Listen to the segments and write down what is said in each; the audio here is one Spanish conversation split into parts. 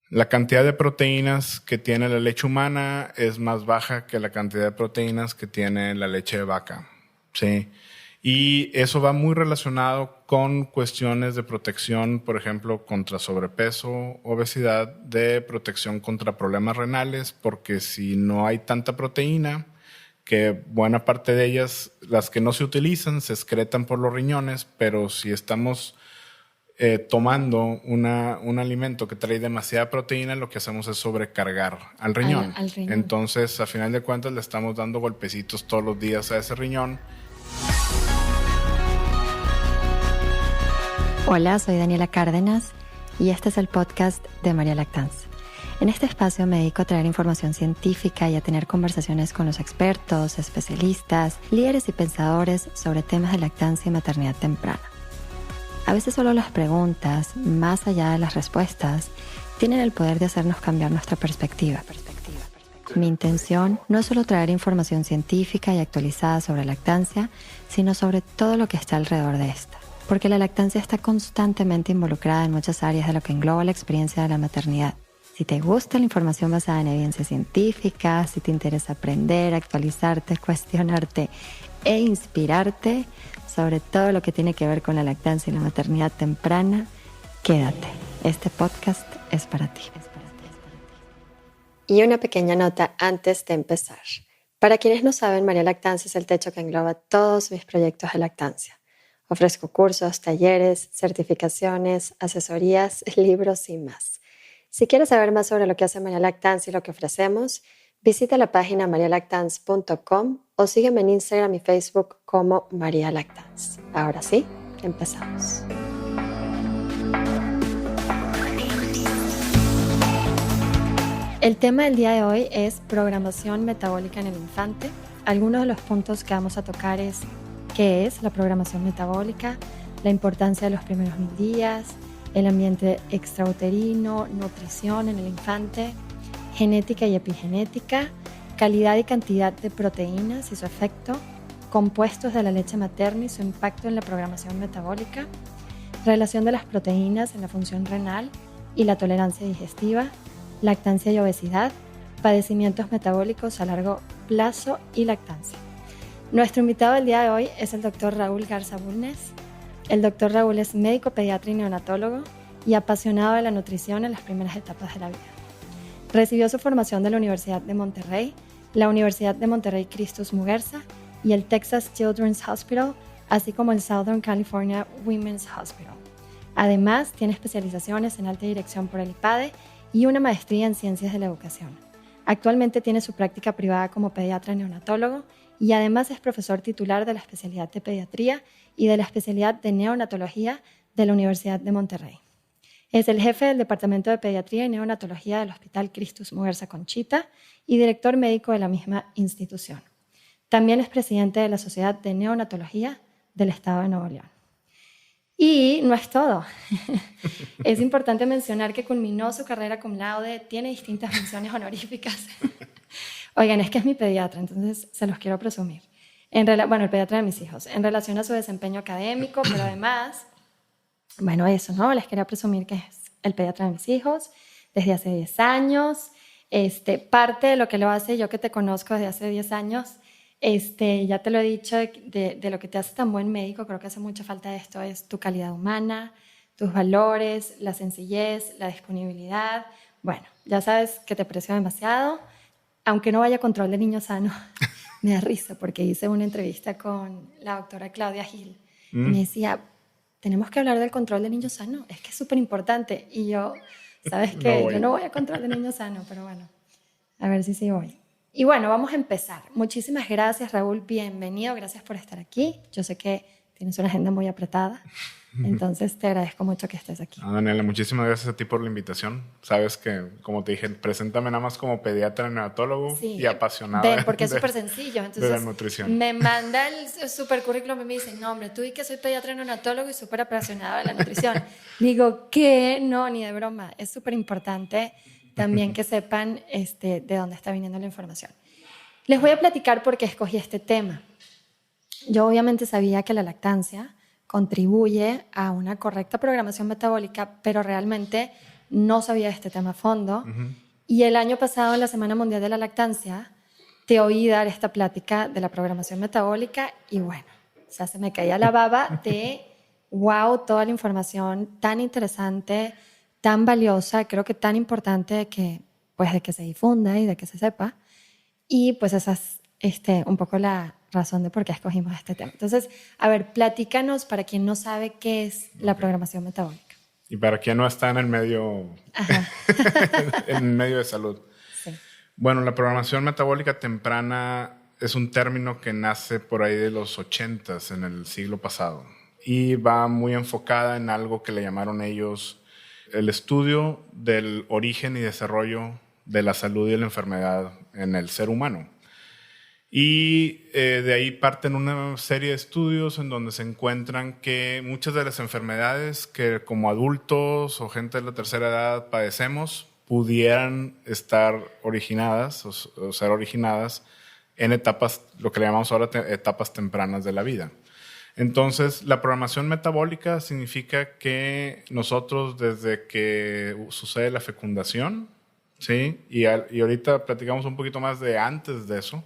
La cantidad de proteínas que tiene la leche humana es más baja que la cantidad de proteínas que tiene la leche de vaca. Sí. Y eso va muy relacionado con cuestiones de protección, por ejemplo, contra sobrepeso, obesidad, de protección contra problemas renales, porque si no hay tanta proteína, que buena parte de ellas, las que no se utilizan, se excretan por los riñones, pero si estamos tomando un alimento que trae demasiada proteína, lo que hacemos es sobrecargar al riñón. Al riñón. Entonces, a final de cuentas, le estamos dando golpecitos todos los días a ese riñón. Hola, soy Daniela Cárdenas y este es el podcast de María Lactance. En este espacio me dedico a traer información científica y a tener conversaciones con los expertos, especialistas, líderes y pensadores sobre temas de lactancia y maternidad temprana. A veces solo las preguntas, más allá de las respuestas, tienen el poder de hacernos cambiar nuestra perspectiva. Mi intención no es solo traer información científica y actualizada sobre lactancia, sino sobre todo lo que está alrededor de esta. Porque la lactancia está constantemente involucrada en muchas áreas de lo que engloba la experiencia de la maternidad. Si te gusta la información basada en evidencia científica, si te interesa aprender, actualizarte, cuestionarte e inspirarte sobre todo lo que tiene que ver con la lactancia y la maternidad temprana, quédate. Este podcast es para ti. Y una pequeña nota antes de empezar. Para quienes no saben, María Lactance es el techo que engloba todos mis proyectos de lactancia. Ofrezco cursos, talleres, certificaciones, asesorías, libros y más. Si quieres saber más sobre lo que hace María Lactance y lo que ofrecemos, visita la página marialactance.com o sígueme en Instagram y Facebook como María Lactance. Ahora sí, empezamos. El tema del día de hoy es programación metabólica en el infante. Algunos de los puntos que vamos a tocar es qué es la programación metabólica, la importancia de los primeros 1000 días, el ambiente extrauterino, nutrición en el infante, genética y epigenética, calidad y cantidad de proteínas y su efecto, compuestos de la leche materna y su impacto en la programación metabólica, relación de las proteínas en la función renal y la tolerancia digestiva, lactancia y obesidad, padecimientos metabólicos a largo plazo y lactancia. Nuestro invitado del día de hoy es el Dr. Raúl Garza Bulnes. El Dr. Raúl es médico pediatra y neonatólogo y apasionado de la nutrición en las primeras etapas de la vida. Recibió su formación de la Universidad de Monterrey, la Universidad de Monterrey Christus Muguerza y el Texas Children's Hospital, así como el Southern California Women's Hospital. Además, tiene especializaciones en alta dirección por el IPADE y una maestría en ciencias de la educación. Actualmente tiene su práctica privada como pediatra neonatólogo y además es profesor titular de la especialidad de pediatría y de la especialidad de neonatología de la Universidad de Monterrey. Es el jefe del Departamento de Pediatría y Neonatología del Hospital Christus Muguerza Conchita y director médico de la misma institución. También es presidente de la Sociedad de Neonatología del Estado de Nuevo León. Y no es todo. Es importante mencionar que culminó su carrera cum laude, tiene distintas menciones honoríficas. Oigan, es que es mi pediatra, entonces se los quiero presumir. El pediatra de mis hijos, en relación a su desempeño académico, pero además, eso, ¿no? Les quería presumir que es el pediatra de mis hijos desde hace 10 años. Parte de lo que lo hace, yo que te conozco desde hace 10 años, ya te lo he dicho, de lo que te hace tan buen médico, creo que hace mucha falta esto, es tu calidad humana, tus valores, la sencillez, la disponibilidad. Bueno, ya sabes que te aprecio demasiado, aunque no vaya a control de niño sano. Me da risa porque hice una entrevista con la doctora Claudia Gil y me decía, tenemos que hablar del control de niño sano, es que es súper importante. Y yo, sabes que yo no voy a control de niño sano, pero bueno, a ver si sí voy. Y bueno, vamos a empezar. Muchísimas gracias, Raúl, bienvenido, gracias por estar aquí. Yo sé que tienes una agenda muy apretada, entonces te agradezco mucho que estés aquí. Daniela, muchísimas gracias a ti por la invitación. Sabes que, como te dije, preséntame nada más como pediatra neonatólogo y apasionada porque es súper sencillo. Entonces, de la nutrición. Me manda el super currículum y me dice, no, hombre, tú di que soy pediatra neonatólogo y súper apasionada de la nutrición. Digo, ¿qué? No, ni de broma. Es súper importante también que sepan de dónde está viniendo la información. Les voy a platicar por qué escogí este tema. Yo obviamente sabía que la lactancia contribuye a una correcta programación metabólica, pero realmente no sabía este tema a fondo. Y el año pasado, en la Semana Mundial de la Lactancia, te oí dar esta plática de la programación metabólica y bueno, o sea, se me caía la baba de wow, toda la información tan interesante, tan valiosa, creo que tan importante de que se difunda y de que se sepa. Y pues esa es un poco la razón de por qué escogimos este tema. Entonces, a ver, platícanos para quien no sabe qué es la programación metabólica. Y para quien no está en el medio, en el medio de salud. Sí. Bueno, la programación metabólica temprana es un término que nace por ahí de los 80s, en el siglo pasado. Y va muy enfocada en algo que le llamaron ellos el estudio del origen y desarrollo de la salud y la enfermedad en el ser humano. Y de ahí parten una serie de estudios en donde se encuentran que muchas de las enfermedades que como adultos o gente de la tercera edad padecemos pudieran estar originadas o ser originadas en etapas, lo que le llamamos ahora etapas tempranas de la vida. Entonces, la programación metabólica significa que nosotros desde que sucede la fecundación, ¿sí? Y ahorita platicamos un poquito más de antes de eso,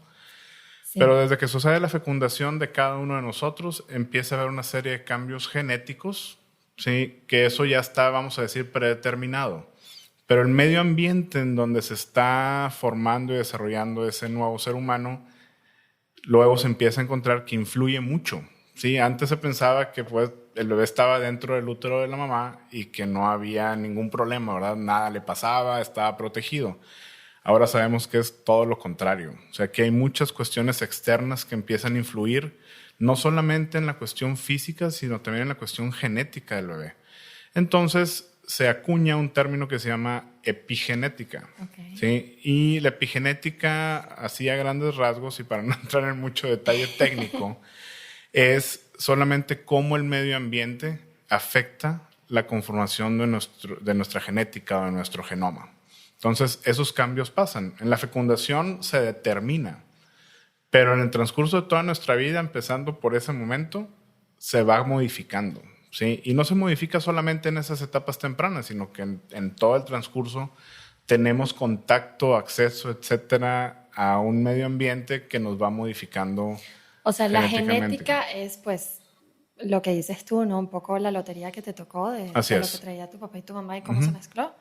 sí. Pero desde que sucede la fecundación de cada uno de nosotros, empieza a haber una serie de cambios genéticos, ¿sí? Que eso ya está, vamos a decir, predeterminado. Pero el medio ambiente en donde se está formando y desarrollando ese nuevo ser humano, luego se empieza a encontrar que influye mucho. Sí, antes se pensaba que pues, el bebé estaba dentro del útero de la mamá y que no había ningún problema, ¿verdad? Nada le pasaba, estaba protegido. Ahora sabemos que es todo lo contrario. O sea, que hay muchas cuestiones externas que empiezan a influir, no solamente en la cuestión física, sino también en la cuestión genética del bebé. Entonces, se acuña un término que se llama epigenética. Okay. ¿Sí? Y la epigenética, así a grandes rasgos, y para no entrar en mucho detalle técnico, es solamente cómo el medio ambiente afecta la conformación de nuestra genética o de nuestro genoma. Entonces, esos cambios pasan. En la fecundación se determina, pero en el transcurso de toda nuestra vida, empezando por ese momento, se va modificando, ¿sí? Y no se modifica solamente en esas etapas tempranas, sino que en todo el transcurso tenemos contacto, acceso, etcétera, a un medio ambiente que nos va modificando. O sea, la genética es, pues, lo que dices tú, ¿no? Un poco la lotería que te tocó de lo que traía tu papá y tu mamá y cómo se mezcló.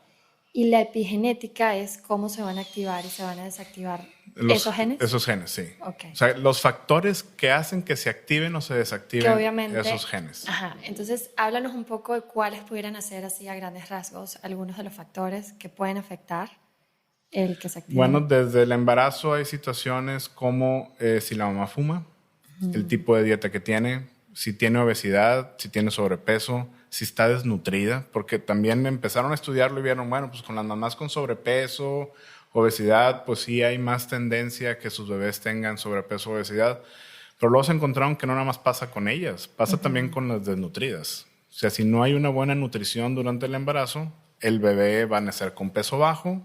Y la epigenética es cómo se van a activar y se van a desactivar esos genes. Esos genes, sí. Okay. O sea, los factores que hacen que se activen o se desactiven esos genes. Ajá. Entonces, háblanos un poco de cuáles pudieran ser, así a grandes rasgos, algunos de los factores que pueden afectar el que se active. Bueno, desde el embarazo hay situaciones como si la mamá fuma, el tipo de dieta que tiene, si tiene obesidad, si tiene sobrepeso, si está desnutrida, porque también empezaron a estudiarlo y vieron, bueno, pues con las mamás con sobrepeso, obesidad, pues sí hay más tendencia a que sus bebés tengan sobrepeso o obesidad, pero luego se encontraron que no nada más pasa con ellas, pasa también con las desnutridas. O sea, si no hay una buena nutrición durante el embarazo, el bebé va a nacer con peso bajo,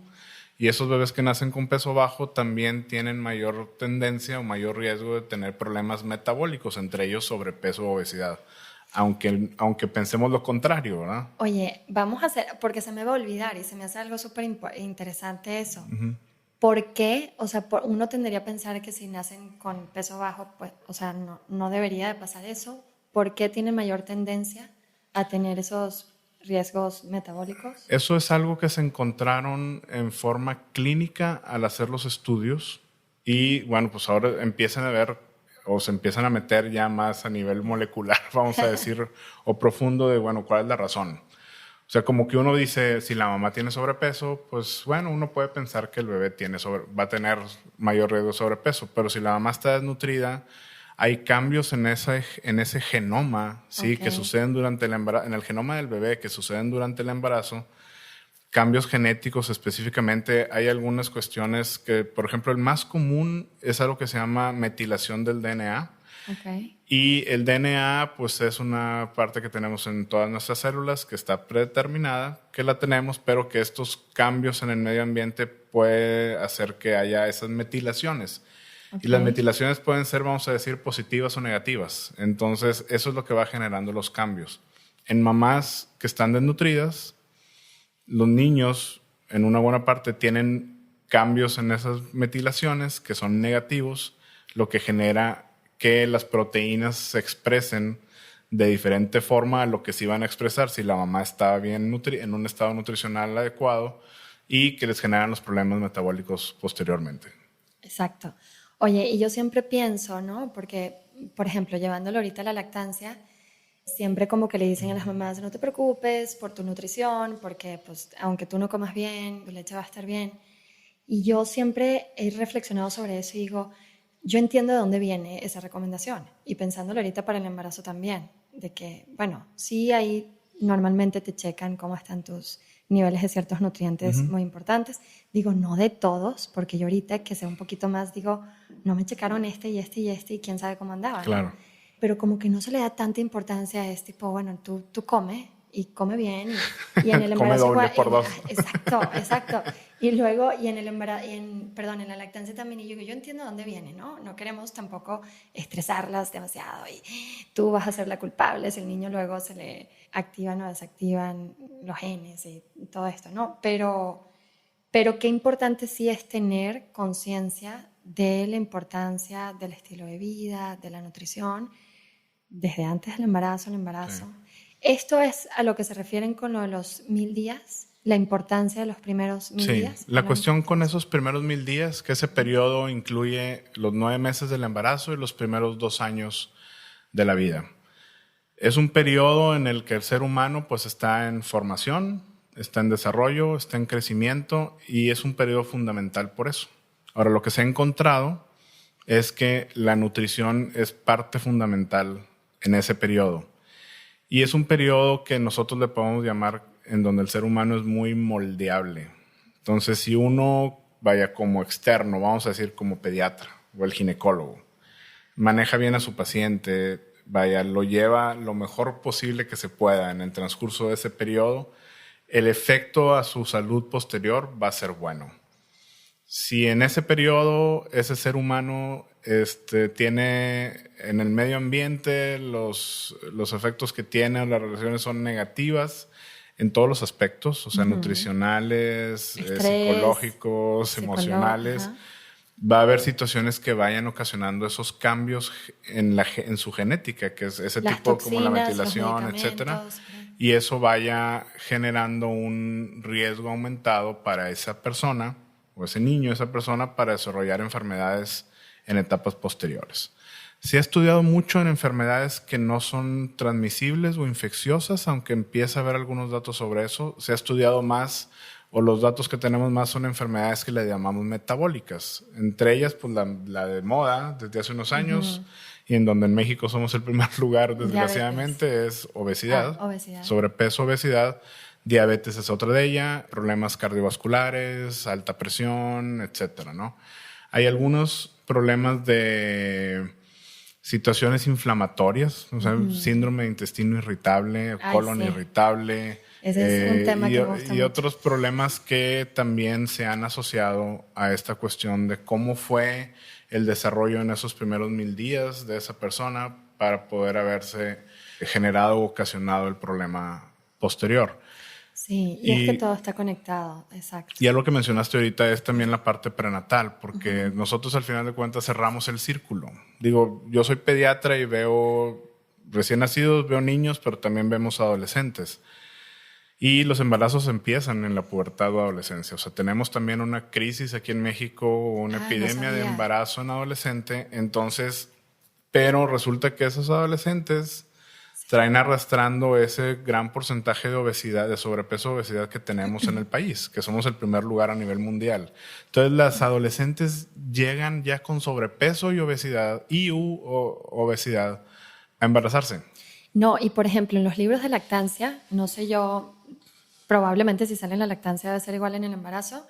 y esos bebés que nacen con peso bajo también tienen mayor tendencia o mayor riesgo de tener problemas metabólicos, entre ellos sobrepeso o obesidad. Aunque pensemos lo contrario, ¿verdad? Oye, vamos a hacer, porque se me va a olvidar y se me hace algo súper interesante eso. ¿Por qué? O sea, uno tendría a pensar que si nacen con peso bajo, pues, o sea, no debería de pasar eso. ¿Por qué tienen mayor tendencia a tener esos riesgos metabólicos? Eso es algo que se encontraron en forma clínica al hacer los estudios y, bueno, pues ahora empiezan a ver o se empiezan a meter ya más a nivel molecular, vamos a decir, o profundo de, bueno, ¿cuál es la razón? O sea, como que uno dice, si la mamá tiene sobrepeso, pues bueno, uno puede pensar que el bebé va a tener mayor riesgo de sobrepeso, pero si la mamá está desnutrida, hay cambios en ese genoma, ¿sí? Que suceden durante el embarazo, en el genoma del bebé, que suceden durante el embarazo, cambios genéticos específicamente. Hay algunas cuestiones que, por ejemplo, el más común es algo que se llama metilación del DNA. Okay. Y el DNA, pues, es una parte que tenemos en todas nuestras células, que está predeterminada, que la tenemos, pero que estos cambios en el medio ambiente puede hacer que haya esas metilaciones. Okay. Y las metilaciones pueden ser, vamos a decir, positivas o negativas. Entonces, eso es lo que va generando los cambios. En mamás que están desnutridas, los niños en una buena parte tienen cambios en esas metilaciones que son negativos, lo que genera que las proteínas se expresen de diferente forma a lo que se iban a expresar si la mamá estaba bien en un estado nutricional adecuado, y que les generan los problemas metabólicos posteriormente. Exacto. Oye, y yo siempre pienso, ¿no? Porque, por ejemplo, llevándolo ahorita a la lactancia, siempre como que le dicen a las mamás, no te preocupes por tu nutrición, porque pues aunque tú no comas bien, tu leche va a estar bien. Y yo siempre he reflexionado sobre eso y digo, yo entiendo de dónde viene esa recomendación. Y pensándolo ahorita para el embarazo también, de que, bueno, sí ahí normalmente te checan cómo están tus niveles de ciertos nutrientes muy importantes. Digo, no de todos, porque yo ahorita que sé un poquito más, digo, no me checaron este y este y este y quién sabe cómo andaba, ¿no? Claro. Pero como que no se le da tanta importancia, es tipo, bueno, tú come y come bien y en el embarazo come doble por dos. Exacto. Y luego, y en el embarazo, perdón, en la lactancia también, y yo entiendo dónde viene, ¿no? No queremos tampoco estresarlas demasiado y tú vas a ser la culpable si el niño luego se le activan o desactivan los genes y todo esto, ¿no? Pero qué importante sí es tener conciencia de la importancia del estilo de vida, de la nutrición, desde antes del embarazo, el embarazo. Sí. ¿Esto es a lo que se refieren con lo de los 1000 días? ¿La importancia de los primeros 1000 días? Sí, la cuestión con esos primeros 1000 días, que ese periodo incluye los 9 meses del embarazo y los primeros 2 años de la vida. Es un periodo en el que el ser humano pues está en formación, está en desarrollo, está en crecimiento, y es un periodo fundamental por eso. Ahora, lo que se ha encontrado es que la nutrición es parte fundamental en ese periodo. Y es un periodo que nosotros le podemos llamar en donde el ser humano es muy moldeable. Entonces, si uno, vaya como externo, vamos a decir como pediatra o el ginecólogo, maneja bien a su paciente, vaya, lo lleva lo mejor posible que se pueda en el transcurso de ese periodo, el efecto a su salud posterior va a ser bueno. Si en ese periodo ese ser humano tiene en el medio ambiente los efectos que tiene, las relaciones son negativas en todos los aspectos, o sea, nutricionales, psicológicos, emocionales, va a haber situaciones que vayan ocasionando esos cambios en su genética, que es ese tipo toxinas, como la metilación, etcétera, y eso vaya generando un riesgo aumentado para esa persona o ese niño, esa persona, para desarrollar enfermedades en etapas posteriores. Se ha estudiado mucho en enfermedades que no son transmisibles o infecciosas, aunque empieza a haber algunos datos sobre eso. Se ha estudiado más, o los datos que tenemos más son enfermedades que le llamamos metabólicas. Entre ellas, pues la de moda desde hace unos años, y en donde en México somos el primer lugar, desgraciadamente, es obesidad, sobrepeso, obesidad. Diabetes es otra de ellas, problemas cardiovasculares, alta presión, etcétera, ¿no? Hay algunos problemas de situaciones inflamatorias, o sea, síndrome de intestino irritable, colon irritable. Ese es un tema que me gusta y mucho. Otros problemas que también se han asociado a esta cuestión de cómo fue el desarrollo en esos primeros 1000 días de esa persona para poder haberse generado o ocasionado el problema posterior. Sí, y es que todo está conectado, exacto. Y algo que mencionaste ahorita es también la parte prenatal, porque nosotros al final de cuentas cerramos el círculo. Digo, yo soy pediatra y veo recién nacidos, veo niños, pero también vemos adolescentes. Y los embarazos empiezan en la pubertad o adolescencia. O sea, tenemos también una crisis aquí en México, una epidemia de embarazo en adolescente. Entonces, pero resulta que esos adolescentes traen arrastrando ese gran porcentaje de obesidad, de sobrepeso, obesidad que tenemos en el país, que somos el primer lugar a nivel mundial. Entonces, las adolescentes llegan ya con sobrepeso y obesidad obesidad a embarazarse. No, y por ejemplo, en los libros de lactancia, no sé yo, probablemente si sale en la lactancia debe ser igual en el embarazo,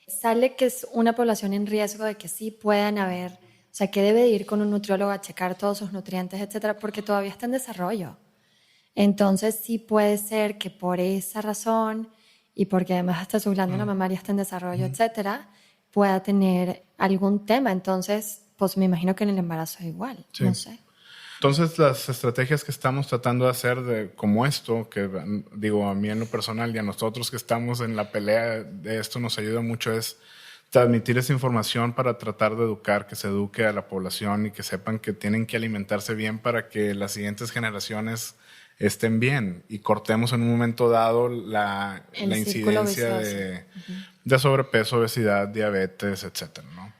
sale que es una población en riesgo de que sí puedan haber, o sea, que debe de ir con un nutriólogo a checar todos sus nutrientes, etcétera, porque todavía está en desarrollo. Entonces sí puede ser que por esa razón y porque además hasta su glándula mamaria está en desarrollo, etcétera, pueda tener algún tema. Entonces, pues me imagino que en el embarazo es igual, no sé. Entonces, las estrategias que estamos tratando de hacer como esto, que digo, a mí en lo personal y a nosotros que estamos en la pelea de esto nos ayuda mucho, es transmitir esa información para tratar de educar, que se eduque a la población y que sepan que tienen que alimentarse bien para que las siguientes generaciones estén bien y cortemos en un momento dado la incidencia de sobrepeso, obesidad, diabetes, etcétera, ¿no?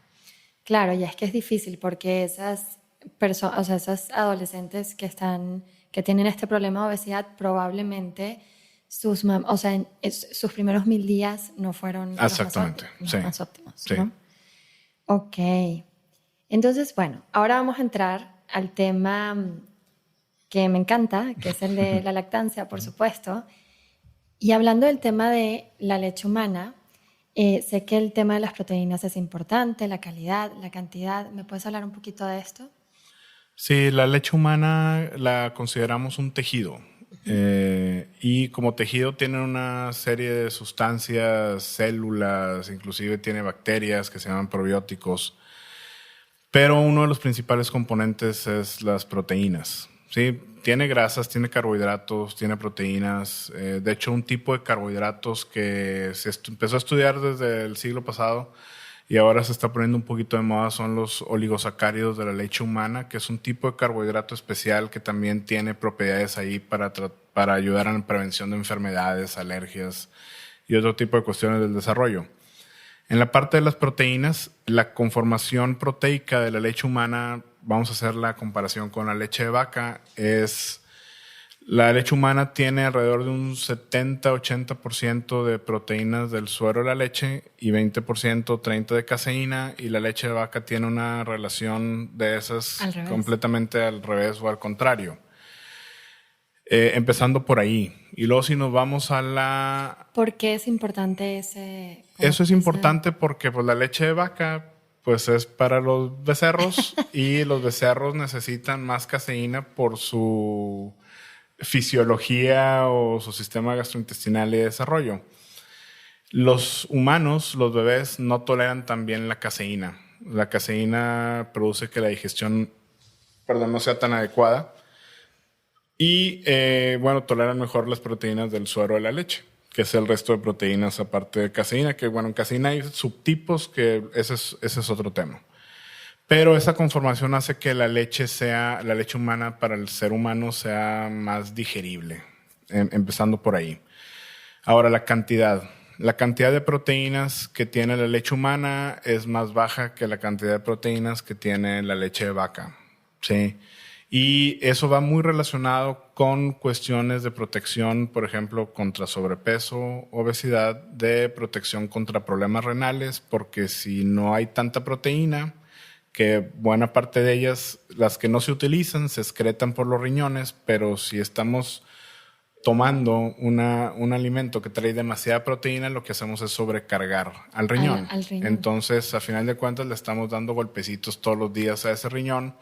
Claro, y es que es difícil porque esas personas, o sea, esos adolescentes que tienen este problema de obesidad, probablemente sus primeros 1000 días no fueron exactamente, los más óptimos, ¿no? Ok. Entonces, bueno, ahora vamos a entrar al tema que me encanta, que es el de la lactancia, por supuesto. Y hablando del tema de la leche humana, sé que el tema de las proteínas es importante, la calidad, la cantidad. ¿Me puedes hablar un poquito de esto? Sí, la leche humana la consideramos un tejido. Y como tejido tiene una serie de sustancias, células, inclusive tiene bacterias que se llaman probióticos. Pero uno de los principales componentes es las proteínas. ¿Sí? Tiene grasas, tiene carbohidratos, tiene proteínas. De hecho, un tipo de carbohidratos que se empezó a estudiar desde el siglo pasado y ahora se está poniendo un poquito de moda son los oligosacáridos de la leche humana, que es un tipo de carbohidrato especial que también tiene propiedades ahí para ayudar en la prevención de enfermedades, alergias y otro tipo de cuestiones del desarrollo. En la parte de las proteínas, la conformación proteica de la leche humana, vamos a hacer la comparación con la leche de vaca, la leche humana tiene alrededor de un 70-80% de proteínas del suero de la leche y 30% de caseína, y la leche de vaca tiene una relación de esas completamente al revés o al contrario. Empezando por ahí. Y luego si nos vamos a la... ¿Por qué es importante ese...? Eso es importante porque pues, la leche de vaca pues, es para los becerros y los becerros necesitan más caseína por su fisiología o su sistema gastrointestinal y desarrollo. Los humanos, los bebés, no toleran tan bien la caseína. La caseína produce que la digestión, no sea tan adecuada. Y, toleran mejor las proteínas del suero de la leche, que es el resto de proteínas aparte de caseína, que en caseína hay subtipos, que ese es otro tema. Pero esa conformación hace que la leche humana para el ser humano sea más digerible, empezando por ahí. Ahora, la cantidad. La cantidad de proteínas que tiene la leche humana es más baja que la cantidad de proteínas que tiene la leche de vaca, ¿sí? Y eso va muy relacionado con cuestiones de protección, por ejemplo, contra sobrepeso, obesidad, de protección contra problemas renales, porque si no hay tanta proteína, que buena parte de ellas, las que no se utilizan, se excretan por los riñones, pero si estamos tomando un alimento que trae demasiada proteína, lo que hacemos es sobrecargar al riñón. Al riñón. Entonces, a final de cuentas, le estamos dando golpecitos todos los días a ese riñón,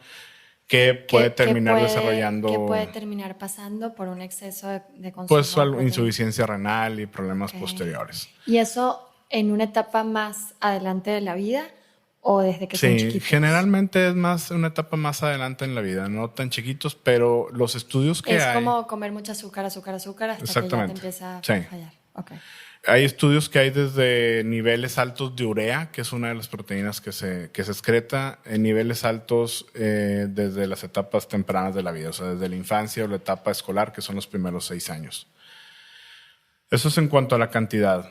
que puede terminar desarrollando... Que puede terminar pasando por un exceso de consumo. Pues insuficiencia renal y problemas posteriores. ¿Y eso en una etapa más adelante de la vida o desde que son chiquitos? Sí, generalmente es una etapa más adelante en la vida, no tan chiquitos, pero los estudios que hay... Es como comer mucho azúcar hasta que ya te empieza a fallar. Okay. Hay estudios que hay desde niveles altos de urea, que es una de las proteínas que se excreta, en niveles altos desde las etapas tempranas de la vida, o sea, desde la infancia o la etapa escolar, que son los primeros 6 años. Eso es en cuanto a la cantidad.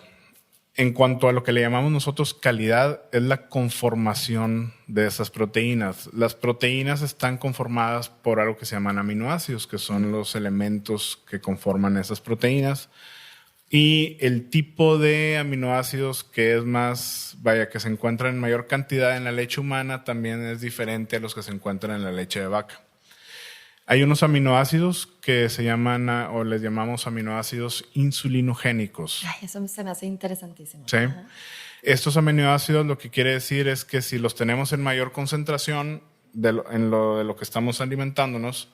En cuanto a lo que le llamamos nosotros calidad, es la conformación de esas proteínas. Las proteínas están conformadas por algo que se llaman aminoácidos, que son los elementos que conforman esas proteínas. Y el tipo de aminoácidos que es más, que se encuentra en mayor cantidad en la leche humana también es diferente a los que se encuentran en la leche de vaca. Hay unos aminoácidos que se llaman, o les llamamos aminoácidos insulinogénicos. Ay, eso se me hace interesantísimo. Sí. Ajá. Estos aminoácidos lo que quiere decir es que si los tenemos en mayor concentración de lo que estamos alimentándonos,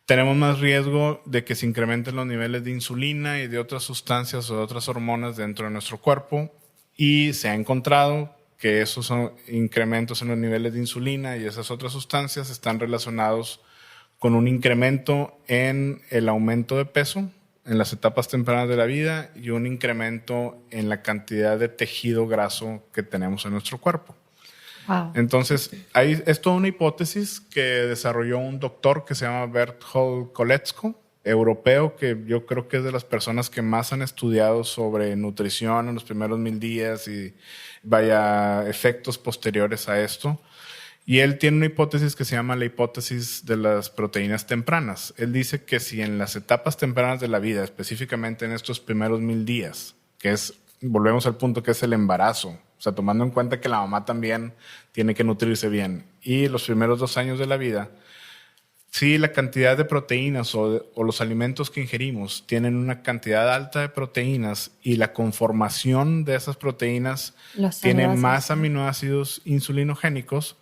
tenemos más riesgo de que se incrementen los niveles de insulina y de otras sustancias o de otras hormonas dentro de nuestro cuerpo, y se ha encontrado que esos incrementos en los niveles de insulina y esas otras sustancias están relacionados con un incremento en el aumento de peso en las etapas tempranas de la vida y un incremento en la cantidad de tejido graso que tenemos en nuestro cuerpo. Wow. Entonces, es toda una hipótesis que desarrolló un doctor que se llama Berthold Koletzko, europeo, que yo creo que es de las personas que más han estudiado sobre nutrición en los primeros 1000 días y efectos posteriores a esto. Y él tiene una hipótesis que se llama la hipótesis de las proteínas tempranas. Él dice que si en las etapas tempranas de la vida, específicamente en estos primeros 1000 días, volvemos al punto que es el embarazo, o sea, tomando en cuenta que la mamá también tiene que nutrirse bien, y los primeros 2 años de la vida, si la cantidad de proteínas o los alimentos que ingerimos tienen una cantidad alta de proteínas y la conformación de esas proteínas tiene más aminoácidos insulinogénicos,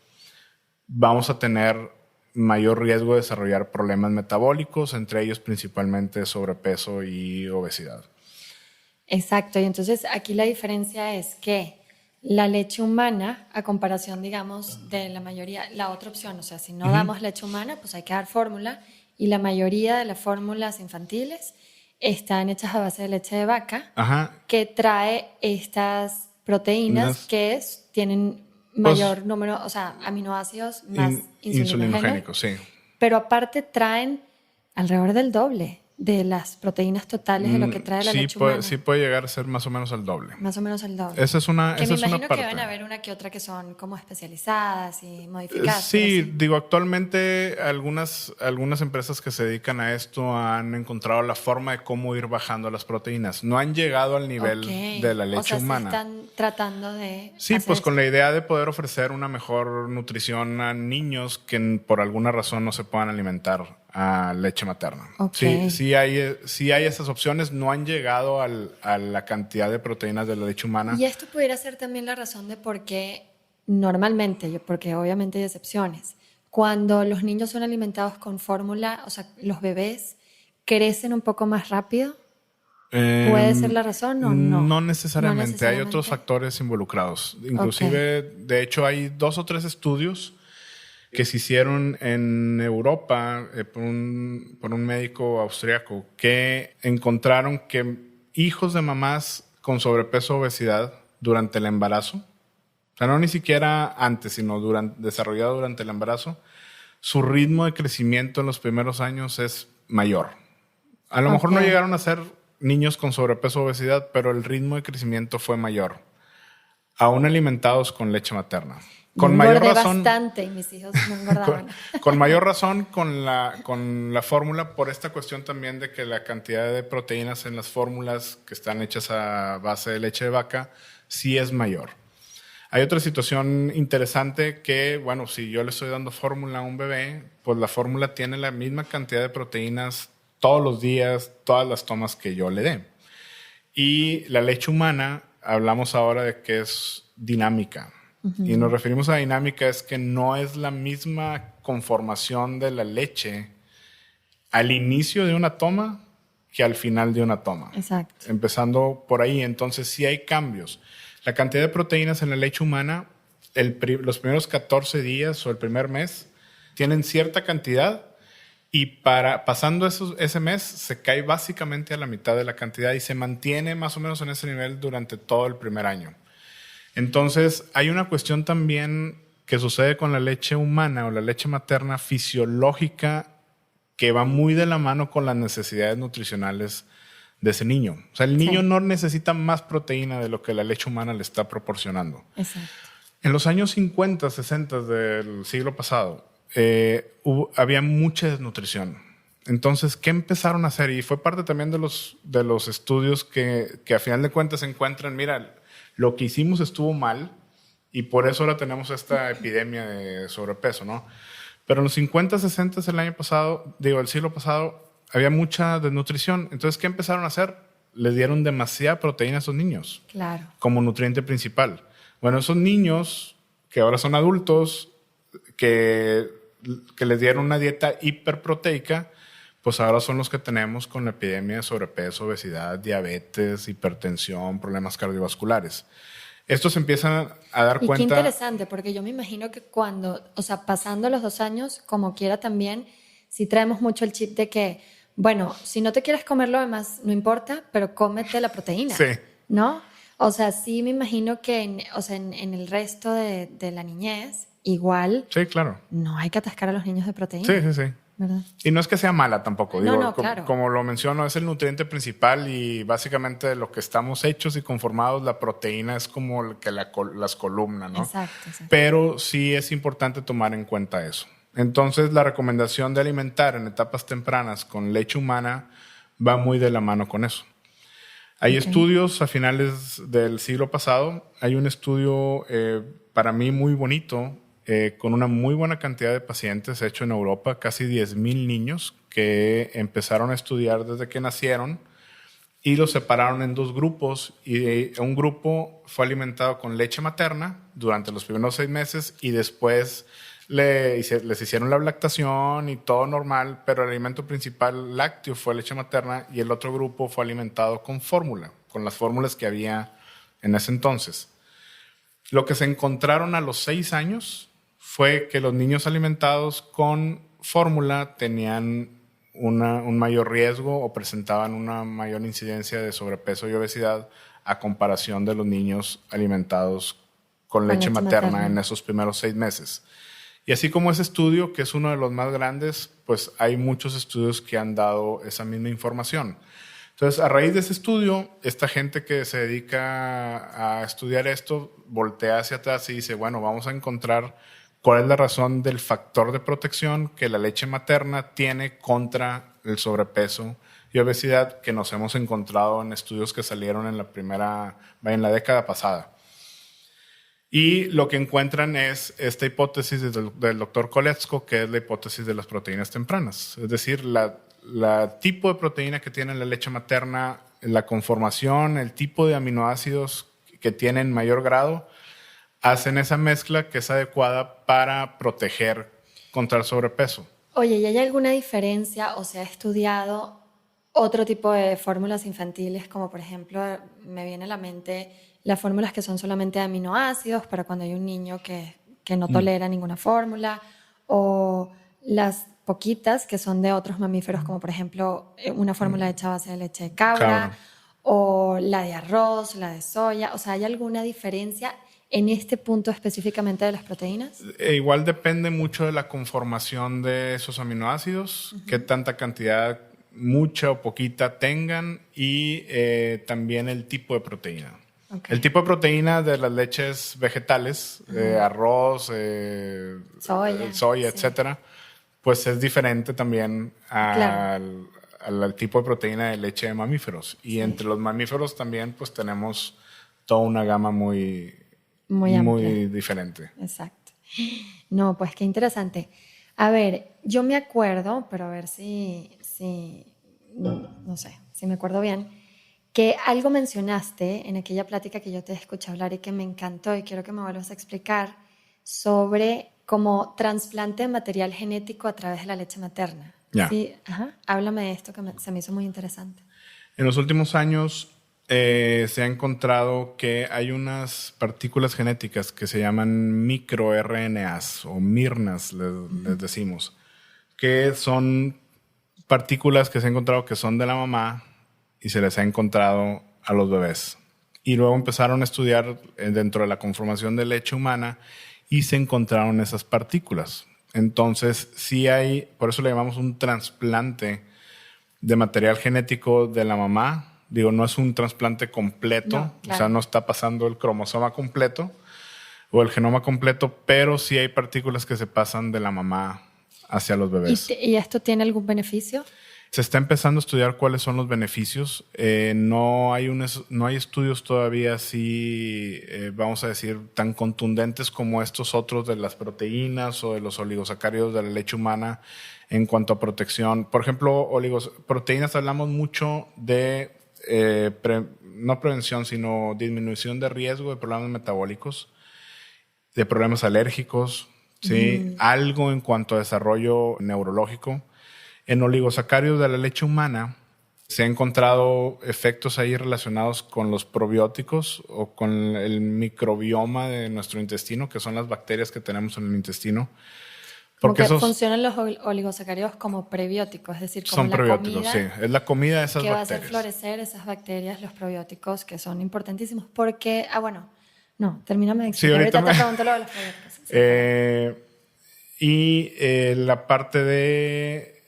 vamos a tener mayor riesgo de desarrollar problemas metabólicos, entre ellos principalmente sobrepeso y obesidad. Exacto, y entonces aquí la diferencia es que la leche humana, a comparación, digamos, de la mayoría, la otra opción, o sea, si no damos leche humana, pues hay que dar fórmula, y la mayoría de las fórmulas infantiles están hechas a base de leche de vaca, que trae estas proteínas tienen mayor número, o sea, aminoácidos más insulinogénicos, sí. Pero aparte traen alrededor del doble de las proteínas totales de lo que trae la leche humana. Sí puede llegar a ser más o menos al doble. Más o menos al doble. Esa es una parte. Que me imagino que van a haber una que otra que son como especializadas y modificadas. Sí, digo, actualmente algunas empresas que se dedican a esto han encontrado la forma de cómo ir bajando las proteínas. No han llegado al nivel de la leche humana. Se están tratando de... Sí, pues con la idea de poder ofrecer una mejor nutrición a niños que por alguna razón no se puedan alimentar a leche materna. Sí hay esas opciones, no han llegado a la cantidad de proteínas de la leche humana. Y esto pudiera ser también la razón de por qué normalmente, porque obviamente hay excepciones, cuando los niños son alimentados con fórmula, o sea, los bebés crecen un poco más rápido. ¿Puede ser la razón o no? No necesariamente, hay otros factores involucrados. Inclusive, de hecho, hay 2 o 3 estudios que se hicieron en Europa por un médico austriaco que encontraron que hijos de mamás con sobrepeso o obesidad durante el embarazo, o sea, no ni siquiera antes, sino desarrollado durante el embarazo, su ritmo de crecimiento en los primeros años es mayor. A lo mejor no llegaron a ser niños con sobrepeso o obesidad, pero el ritmo de crecimiento fue mayor, aún alimentados con leche materna. Con mayor razón, bastante y mis hijos no engordaban. Con mayor razón con la fórmula, por esta cuestión también de que la cantidad de proteínas en las fórmulas que están hechas a base de leche de vaca sí es mayor. Hay otra situación interesante que, bueno, si yo le estoy dando fórmula a un bebé, pues la fórmula tiene la misma cantidad de proteínas todos los días, todas las tomas que yo le dé. Y la leche humana, hablamos ahora de que es dinámica. Y nos referimos a dinámica es que no es la misma conformación de la leche al inicio de una toma que al final de una toma. Exacto. Empezando por ahí, entonces sí hay cambios. La cantidad de proteínas en la leche humana, los primeros 14 días o el primer mes, tienen cierta cantidad y pasando ese mes se cae básicamente a la mitad de la cantidad y se mantiene más o menos en ese nivel durante todo el primer año. Entonces, hay una cuestión también que sucede con la leche humana o la leche materna fisiológica que va muy de la mano con las necesidades nutricionales de ese niño. O sea, el niño no necesita más proteína de lo que la leche humana le está proporcionando. Exacto. En los años 50, 60 del siglo pasado, había mucha desnutrición. Entonces, ¿qué empezaron a hacer? Y fue parte también de los estudios que a final de cuentas se encuentran, mira, lo que hicimos estuvo mal y por eso ahora tenemos esta epidemia de sobrepeso, ¿no? Pero en los 50, 60 el siglo pasado, había mucha desnutrición. Entonces, ¿qué empezaron a hacer? Les dieron demasiada proteína a esos niños. Claro. Como nutriente principal. Bueno, esos niños que ahora son adultos, que les dieron una dieta hiperproteica, pues ahora son los que tenemos con la epidemia de sobrepeso, obesidad, diabetes, hipertensión, problemas cardiovasculares. Estos empiezan a dar cuenta... Y qué interesante, porque yo me imagino que pasando los 2 años, como quiera también, sí traemos mucho el chip de que, bueno, si no te quieres comer lo demás, no importa, pero cómete la proteína, Sí. ¿no? O sea, sí me imagino que en el resto de la niñez, igual Sí, claro. no hay que atascar a los niños de Sí, proteína, sí, sí. ¿verdad? Y no es que sea mala tampoco. No, Digo, no, claro. como lo menciono, es el nutriente principal y básicamente de lo que estamos hechos y conformados, la proteína es como el que las columnas, ¿no? Exacto. Pero sí es importante tomar en cuenta eso. Entonces, la recomendación de alimentar en etapas tempranas con leche humana va muy de la mano con eso. Hay estudios a finales del siglo pasado. Hay un estudio para mí muy bonito con una muy buena cantidad de pacientes hecho en Europa, casi 10,000 niños que empezaron a estudiar desde que nacieron y los separaron en 2 grupos y un grupo fue alimentado con leche materna durante los primeros 6 meses y después les hicieron la lactación y todo normal, pero el alimento principal lácteo fue leche materna y el otro grupo fue alimentado con fórmula, con las fórmulas que había en ese entonces. Lo que se encontraron a los 6 años fue que los niños alimentados con fórmula tenían un mayor riesgo o presentaban una mayor incidencia de sobrepeso y obesidad a comparación de los niños alimentados con leche materna en esos primeros 6 meses. Y así como ese estudio, que es uno de los más grandes, pues hay muchos estudios que han dado esa misma información. Entonces, a raíz de ese estudio, esta gente que se dedica a estudiar esto voltea hacia atrás y dice, bueno, vamos a encontrar cuál es la razón del factor de protección que la leche materna tiene contra el sobrepeso y obesidad que nos hemos encontrado en estudios que salieron en la década pasada. Y lo que encuentran es esta hipótesis del doctor Koletzko, que es la hipótesis de las proteínas tempranas. Es decir, la tipo de proteína que tiene la leche materna, la conformación, el tipo de aminoácidos que tiene en mayor grado, hacen esa mezcla que es adecuada para proteger contra el sobrepeso. Oye, ¿y hay alguna diferencia o se ha estudiado otro tipo de fórmulas infantiles, como por ejemplo, me viene a la mente las fórmulas que son solamente de aminoácidos para cuando hay un niño que no tolera ninguna fórmula, o las poquitas que son de otros mamíferos, como por ejemplo una fórmula hecha a base de leche de cabra, o la de arroz, la de soya? O sea, ¿hay alguna diferencia en este punto específicamente de las proteínas? Igual depende mucho de la conformación de esos aminoácidos, qué tanta cantidad, mucha o poquita tengan, y también el tipo de proteína. Okay. El tipo de proteína de las leches vegetales, arroz, soya, etcétera, pues es diferente también al tipo de proteína de leche de mamíferos. Y entre los mamíferos también pues tenemos toda una gama muy diferente. Exacto. No, pues qué interesante. A ver, yo me acuerdo, pero a ver si no sé, si me acuerdo bien, que algo mencionaste en aquella plática que yo te escuché hablar y que me encantó y quiero que me vuelvas a explicar sobre como trasplante de material genético a través de la leche materna. Yeah. Sí, háblame de esto que se me hizo muy interesante. En los últimos años se ha encontrado que hay unas partículas genéticas que se llaman microRNAs o mirnas, les decimos, que son partículas que se ha encontrado que son de la mamá y se les ha encontrado a los bebés. Y luego empezaron a estudiar dentro de la conformación de leche humana y se encontraron esas partículas. Entonces, sí hay, por eso le llamamos un trasplante de material genético de la mamá. Digo, no es un trasplante completo, no, claro. O sea, no está pasando el cromosoma completo o el genoma completo, pero sí hay partículas que se pasan de la mamá hacia los bebés. ¿Y esto tiene algún beneficio? Se está empezando a estudiar cuáles son los beneficios. No hay estudios todavía así, vamos a decir, tan contundentes como estos otros de las proteínas o de los oligosacáridos de la leche humana en cuanto a protección. Por ejemplo, proteínas, hablamos mucho de, no prevención, sino disminución de riesgo de problemas metabólicos, de problemas alérgicos, ¿sí? Algo en cuanto a desarrollo neurológico. En oligosacáridos de la leche humana se han encontrado efectos ahí relacionados con los probióticos o con el microbioma de nuestro intestino, que son las bacterias que tenemos en el intestino. Como Porque que esos funcionan los oligosacáridos como prebióticos, es decir, como son la prebióticos, comida sí. Es la comida de esas que va a hacer bacterias. florecer esas bacterias, los probióticos, que son importantísimos. Porque, no, termíname de Sí, explicar. ahorita Ahorita te pregunto lo de los probióticos. Sí, la parte de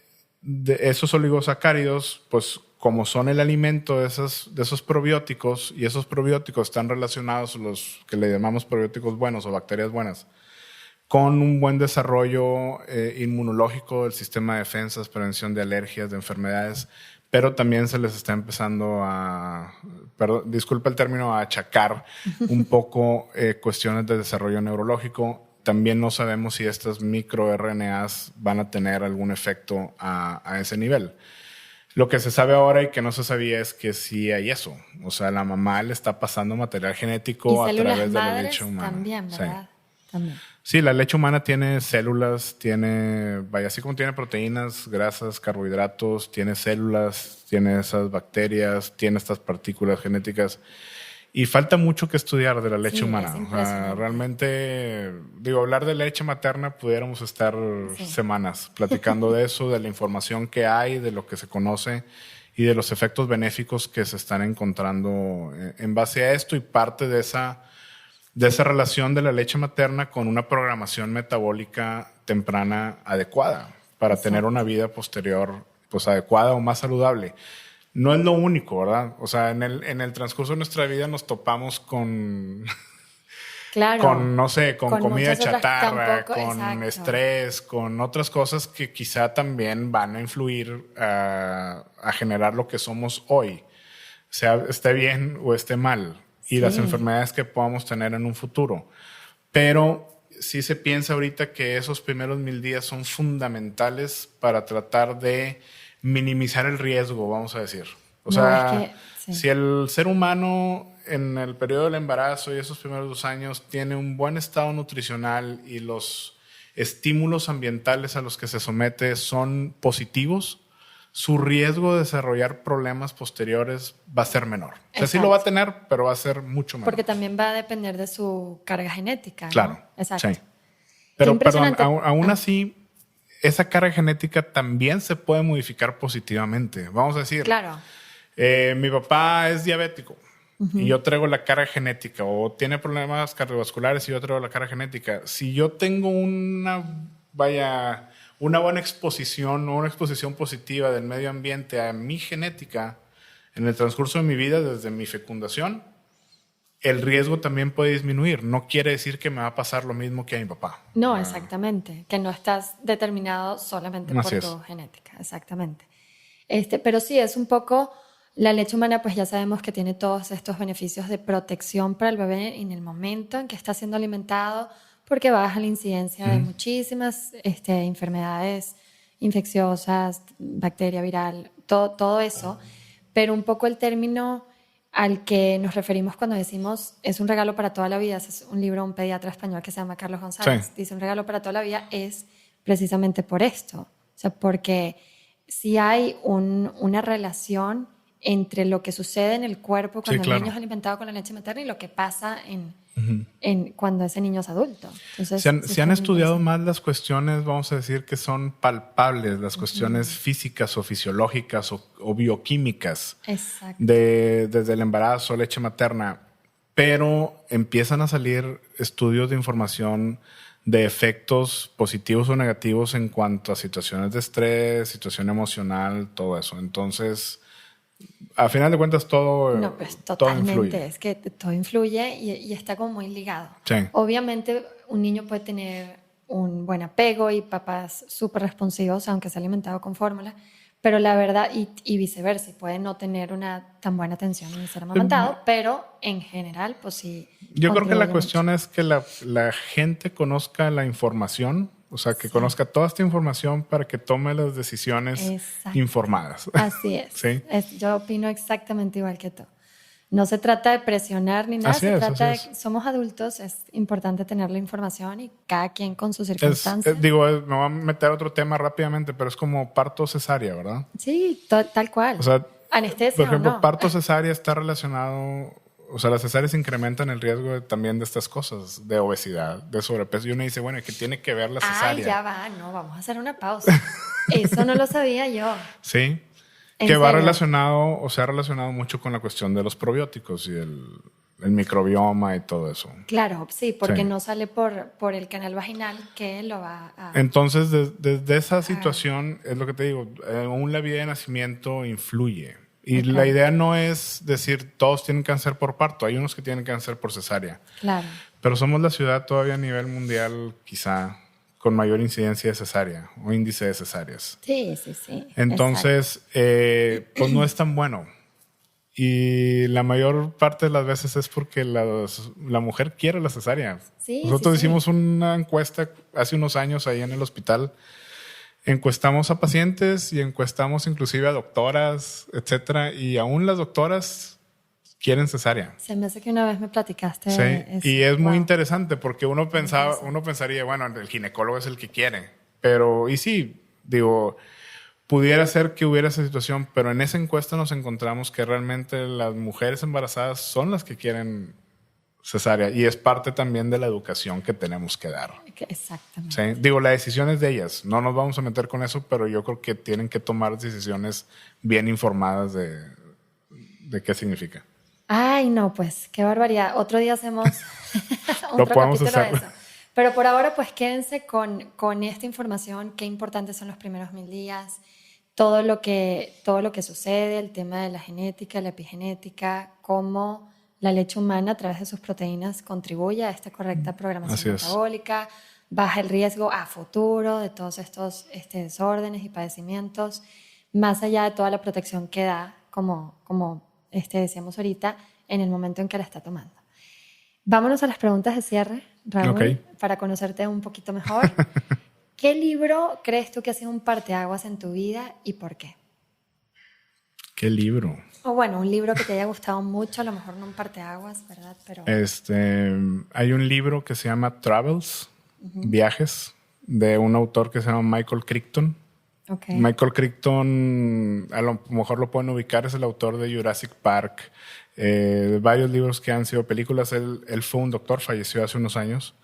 esos oligosacáridos, pues como son el alimento de esos probióticos, y esos probióticos están relacionados, los que le llamamos probióticos buenos o bacterias buenas, con un buen desarrollo inmunológico del sistema de defensas, prevención de alergias, de enfermedades, pero también se les está empezando disculpa el término, a achacar un poco cuestiones de desarrollo neurológico. También no sabemos si estas microRNAs van a tener algún efecto a ese nivel. Lo que se sabe ahora y que no se sabía es que sí hay eso. O sea, la mamá le está pasando material genético a través de la leche humana. También, ¿verdad? Sí. También. Sí, la leche humana tiene células, así como tiene proteínas, grasas, carbohidratos, tiene células, tiene esas bacterias, tiene estas partículas genéticas. Y falta mucho que estudiar de la leche humana. O sea, realmente, hablar de leche materna pudiéramos estar semanas platicando de eso, de la información que hay, de lo que se conoce y de los efectos benéficos que se están encontrando en base a esto, y parte de esa relación de la leche materna con una programación metabólica temprana adecuada para tener una vida posterior pues adecuada o más saludable. No es lo único, ¿verdad? O sea, en el transcurso de nuestra vida nos topamos con no sé, con comida chatarra, con estrés, con otras cosas que quizá también van a influir a generar lo que somos hoy, sea esté bien o esté mal, y las enfermedades que podamos tener en un futuro. Pero sí se piensa ahorita que esos primeros 1000 días son fundamentales para tratar de minimizar el riesgo, vamos a decir. O sea, si el ser humano en el periodo del embarazo y esos primeros 2 años tiene un buen estado nutricional y los estímulos ambientales a los que se somete son positivos, su riesgo de desarrollar problemas posteriores va a ser menor. O sea, sí lo va a tener, pero va a ser mucho menor. Porque también va a depender de su carga genética, ¿no? Claro. Exacto. Sí. Pero, perdón, aún así, esa carga genética también se puede modificar positivamente. Vamos a decir, claro. Mi papá es diabético y yo traigo la carga genética, o tiene problemas cardiovasculares y yo traigo la carga genética. Si yo tengo una buena exposición o una exposición positiva del medio ambiente a mi genética en el transcurso de mi vida desde mi fecundación, el riesgo también puede disminuir. No quiere decir que me va a pasar lo mismo que a mi papá. No, exactamente. Que no estás determinado solamente por tu genética. Exactamente. Pero sí, es un poco... La leche humana, pues ya sabemos que tiene todos estos beneficios de protección para el bebé en el momento en que está siendo alimentado, porque baja la incidencia de muchísimas enfermedades infecciosas, bacteria viral, todo eso. Pero un poco el término al que nos referimos cuando decimos es un regalo para toda la vida, es un libro de un pediatra español que se llama Carlos González, dice un regalo para toda la vida, es precisamente por esto. O sea, porque si hay una relación entre lo que sucede en el cuerpo cuando el niño es alimentado con la leche materna y lo que pasa cuando ese niño es adulto. Entonces, se han estudiado más las cuestiones, vamos a decir, que son palpables, las cuestiones físicas o fisiológicas o bioquímicas desde el embarazo, leche materna, pero empiezan a salir estudios de información de efectos positivos o negativos en cuanto a situaciones de estrés, situación emocional, todo eso. Entonces, a final de cuentas, todo influye. Es que todo influye y está como muy ligado. Sí. Obviamente, un niño puede tener un buen apego y papás súper responsivos, aunque sea alimentado con fórmula, pero la verdad, y viceversa, puede no tener una tan buena atención en ser amamantado, pero en general, pues sí. Yo creo que la cuestión es que la gente conozca la información. O sea, que conozca toda esta información para que tome las decisiones informadas. Así es. ¿Sí? Yo opino exactamente igual que tú. No se trata de presionar ni nada. Somos adultos, es importante tener la información y cada quien con sus circunstancias. Me voy a meter a otro tema rápidamente, pero es como parto cesárea, ¿verdad? Sí, tal cual. O sea, anestesia por ejemplo, o no. Parto cesárea está relacionado, o sea, las cesáreas incrementan el riesgo también de estas cosas, de obesidad, de sobrepeso. Y uno dice, bueno, ¿qué tiene que ver la cesárea? Ay, ya va, no, vamos a hacer una pausa. Eso no lo sabía yo. Sí, ¿En que va serio? relacionado o se ha relacionado mucho con la cuestión de los probióticos y el microbioma y todo eso. Claro, sí, porque Sí. no sale por el canal vaginal que lo va a... Entonces, desde esa situación, es lo que te digo, aún la vida de nacimiento influye. Y Ok. la idea no es decir todos tienen cáncer por parto, hay unos que tienen cáncer por cesárea. Claro. Pero somos la ciudad todavía a nivel mundial, quizá, con mayor incidencia de cesárea o índice de cesáreas. Sí, sí, sí. Entonces, pues no es tan bueno. Y la mayor parte de las veces es porque la mujer quiere la cesárea. Sí, Nosotros sí, sí. hicimos una encuesta hace unos años ahí en el hospital. Encuestamos a pacientes y encuestamos inclusive a doctoras, etcétera. Y aún las doctoras quieren cesárea. Se me hace que una vez me platicaste Sí, eso. y es muy Wow. interesante porque uno pensaría, bueno, el ginecólogo es el que quiere. Pero, y sí, digo, pudiera ser que hubiera esa situación, pero en esa encuesta nos encontramos que realmente las mujeres embarazadas son las que quieren cesárea y es parte también de la educación que tenemos que dar. Exactamente. ¿Sí? Digo, la decisión es de ellas, no nos vamos a meter con eso, pero yo creo que tienen que tomar decisiones bien informadas de qué significa. Ay, no, pues, qué barbaridad. Otro día hacemos Lo otro podemos capítulo hacer. de eso. Pero por ahora, pues, quédense con esta información, qué importantes son los primeros 1000 días, todo lo que sucede, el tema de la genética, la epigenética, cómo la leche humana a través de sus proteínas contribuye a esta correcta Así programación es. metabólica, baja el riesgo a futuro de todos estos desórdenes y padecimientos, más allá de toda la protección que da, como decíamos ahorita, en el momento en que la está tomando. Vámonos a las preguntas de cierre, Raúl, Ok. para conocerte un poquito mejor. ¿Qué libro crees tú que ha sido un parteaguas en tu vida y por qué? ¿Qué libro? O bueno, un libro que te haya gustado mucho, a lo mejor no un parteaguas, ¿verdad? Pero Hay un libro que se llama Travels, Viajes, de un autor que se llama Michael Crichton. ok. Michael Crichton, a lo mejor lo pueden ubicar, es el autor de Jurassic Park, varios libros que han sido películas. Él fue un doctor, falleció hace unos años.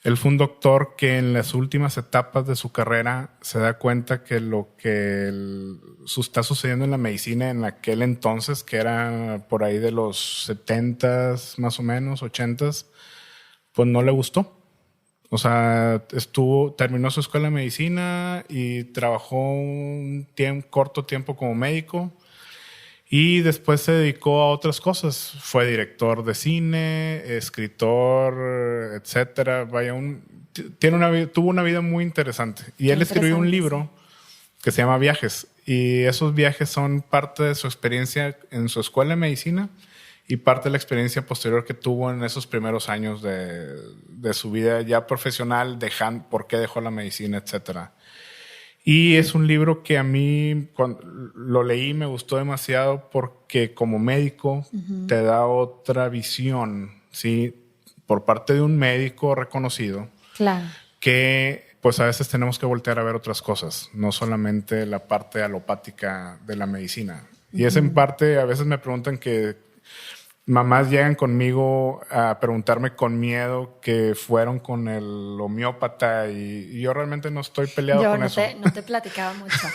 Él fue un doctor que en las últimas etapas de su carrera se da cuenta que lo que está sucediendo en la medicina en aquel entonces, que era por ahí de los 70s más o menos, 80s, pues no le gustó. O sea, terminó su escuela de medicina y trabajó un corto tiempo como médico y después se dedicó a otras cosas. Fue director de cine, escritor, etcétera. Vaya, tuvo una vida muy interesante. Y él escribió un libro que se llama Viajes. Y esos viajes son parte de su experiencia en su escuela de medicina y parte de la experiencia posterior que tuvo en esos primeros años de su vida ya profesional, por qué dejó la medicina, etcétera. Y es un libro que a mí, cuando lo leí, me gustó demasiado porque como médico te da otra visión, ¿sí? Por parte de un médico reconocido, Claro. que pues a veces tenemos que voltear a ver otras cosas, no solamente la parte alopática de la medicina. Y es en parte, a veces me preguntan que mamás llegan conmigo a preguntarme con miedo que fueron con el homeópata y yo realmente no estoy peleado con eso. No te platicaba mucho.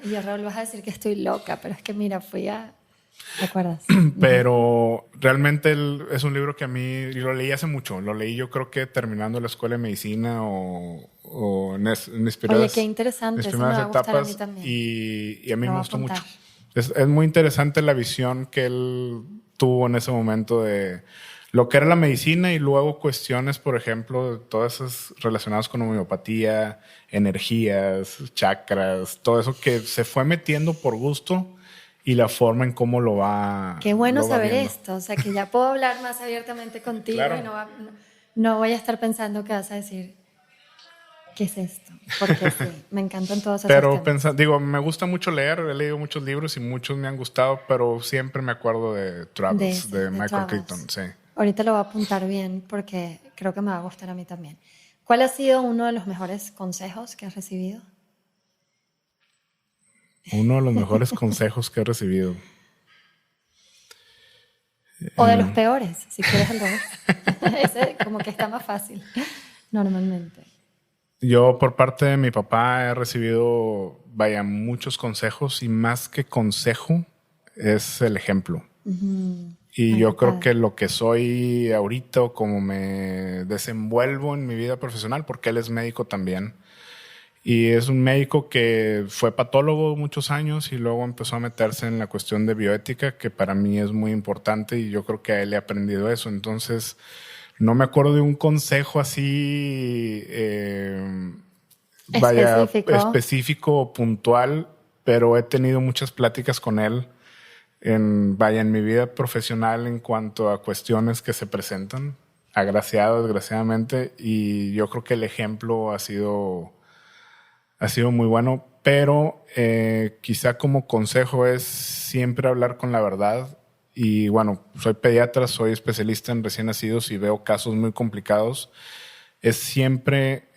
Y yo, Raúl, vas a decir que estoy loca, pero es que mira, ¿te acuerdas? Pero realmente es un libro que a mí, lo leí hace mucho, lo leí yo creo que terminando la escuela de medicina o en mis primeras, Oye, qué interesante, mis eso me primeras va a gustar a etapas mí también. y a mí Lo me voy a gustó apuntar. mucho. Es muy interesante la visión que él tuvo en ese momento de lo que era la medicina y luego cuestiones, por ejemplo, de todas esas relacionadas con homeopatía, energías, chakras, todo eso que se fue metiendo por gusto y la forma en cómo lo va. Qué bueno lo va saber viendo. esto, o sea, que ya puedo hablar más abiertamente contigo Claro. y no voy a estar pensando que vas a decir, ¿qué es esto? Porque sí, me encantan todos esos Pero temas. me gusta mucho leer, he leído muchos libros y muchos me han gustado, pero siempre me acuerdo de Travels, de Michael Travels. Crichton, sí. Ahorita lo voy a apuntar bien porque creo que me va a gustar a mí también. ¿Cuál ha sido uno de los mejores consejos que has recibido? Uno de los mejores consejos que he recibido. O de los peores, si quieres el revés. Ese como que está más fácil, normalmente. Yo por parte de mi papá he recibido, muchos consejos y más que consejo es el ejemplo. Y yo creo que lo que soy ahorita o como me desenvuelvo en mi vida profesional, porque él es médico también. Y es un médico que fue patólogo muchos años y luego empezó a meterse en la cuestión de bioética, que para mí es muy importante y yo creo que a él he aprendido eso. Entonces, no me acuerdo de un consejo así, específico o puntual, pero he tenido muchas pláticas con él en mi vida profesional en cuanto a cuestiones que se presentan, agraciado, desgraciadamente, y yo creo que el ejemplo ha sido muy bueno, pero quizá como consejo es siempre hablar con la verdad. Y bueno, soy pediatra, soy especialista en recién nacidos y veo casos muy complicados. Es siempre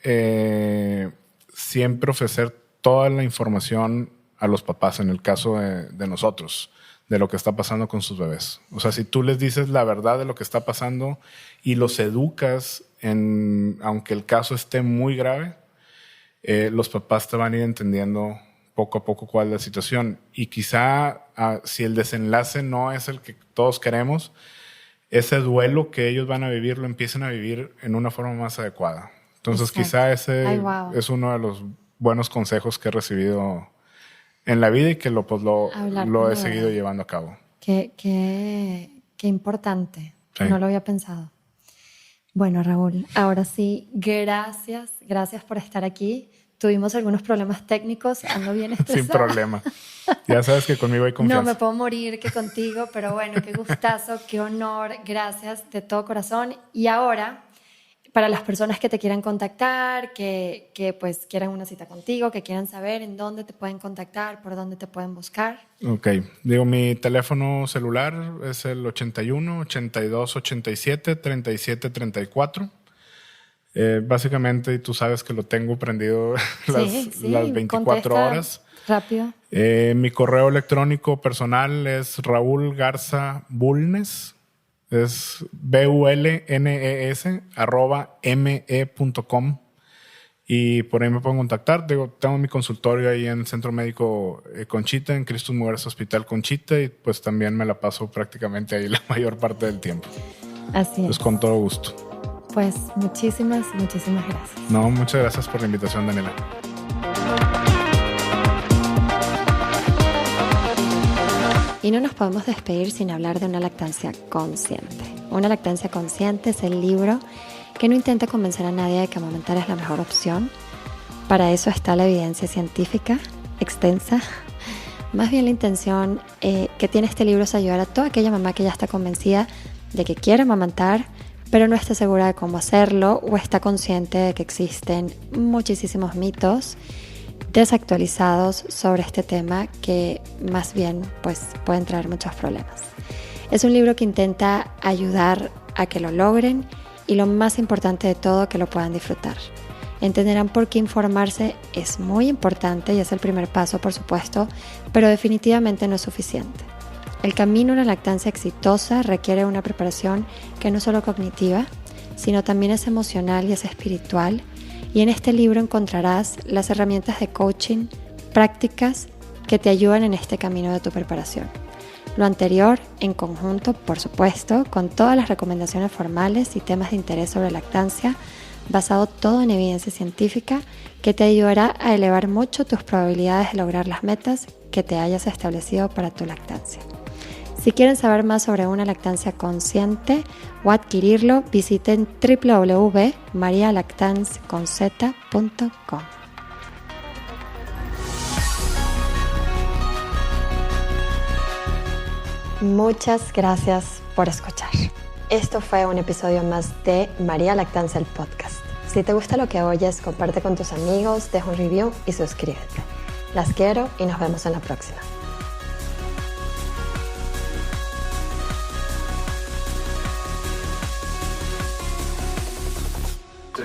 ofrecer toda la información a los papás en el caso de nosotros, de lo que está pasando con sus bebés. O sea, si tú les dices la verdad de lo que está pasando y los educas, aunque el caso esté muy grave, los papás te van a ir entendiendo poco a poco cuál es la situación. Y quizá si el desenlace no es el que todos queremos, ese duelo que ellos van a vivir lo empiecen a vivir en una forma más adecuada. Entonces quizá ese es uno de los buenos consejos que he recibido en la vida y que lo he seguido llevando a cabo. Qué importante. Sí. No lo había pensado. Bueno, Raúl, ahora sí, gracias por estar aquí. Tuvimos algunos problemas técnicos, ando bien estresada. Sin problema. Ya sabes que conmigo hay confianza. No me puedo morir que contigo, pero bueno, qué gustazo, qué honor. Gracias de todo corazón. Y ahora, para las personas que te quieran contactar, que pues quieran una cita contigo, que quieran saber en dónde te pueden contactar, por dónde te pueden buscar. Ok. Mi teléfono celular es el 81 82 87 37 34. Básicamente, tú sabes que lo tengo prendido las 24 horas. Rápido. Mi correo electrónico personal es Raúl Garza Bulnes. Es bulnes@me.com. Y por ahí me pueden contactar. Tengo mi consultorio ahí en el Centro Médico Conchita, en Cristus Mujeres Hospital Conchita, y pues también me la paso prácticamente ahí la mayor parte del tiempo. Así es. Pues con todo gusto. Pues muchísimas gracias. No, muchas gracias por la invitación, Daniela. Y no nos podemos despedir sin hablar de una lactancia consciente. Una lactancia consciente es el libro que no intenta convencer a nadie de que amamantar es la mejor opción. Para eso está la evidencia científica extensa. Más bien la intención que tiene este libro es ayudar a toda aquella mamá que ya está convencida de que quiere amamantar, pero no está segura de cómo hacerlo o está consciente de que existen muchísimos mitos desactualizados sobre este tema que más bien pues, pueden traer muchos problemas. Es un libro que intenta ayudar a que lo logren y lo más importante de todo, que lo puedan disfrutar. Entenderán por qué informarse es muy importante y es el primer paso, por supuesto, pero definitivamente no es suficiente. El camino a una lactancia exitosa requiere una preparación que no es solo cognitiva, sino también es emocional y es espiritual. Y en este libro encontrarás las herramientas de coaching, prácticas que te ayudan en este camino de tu preparación. Lo anterior, en conjunto, por supuesto, con todas las recomendaciones formales y temas de interés sobre lactancia, basado todo en evidencia científica, que te ayudará a elevar mucho tus probabilidades de lograr las metas que te hayas establecido para tu lactancia. Si quieren saber más sobre una lactancia consciente o adquirirlo, visiten www.marialactanceconz.com. Muchas gracias por escuchar. Esto fue un episodio más de María Lactancia, el podcast. Si te gusta lo que oyes, comparte con tus amigos, deja un review y suscríbete. Las quiero y nos vemos en la próxima. Sí.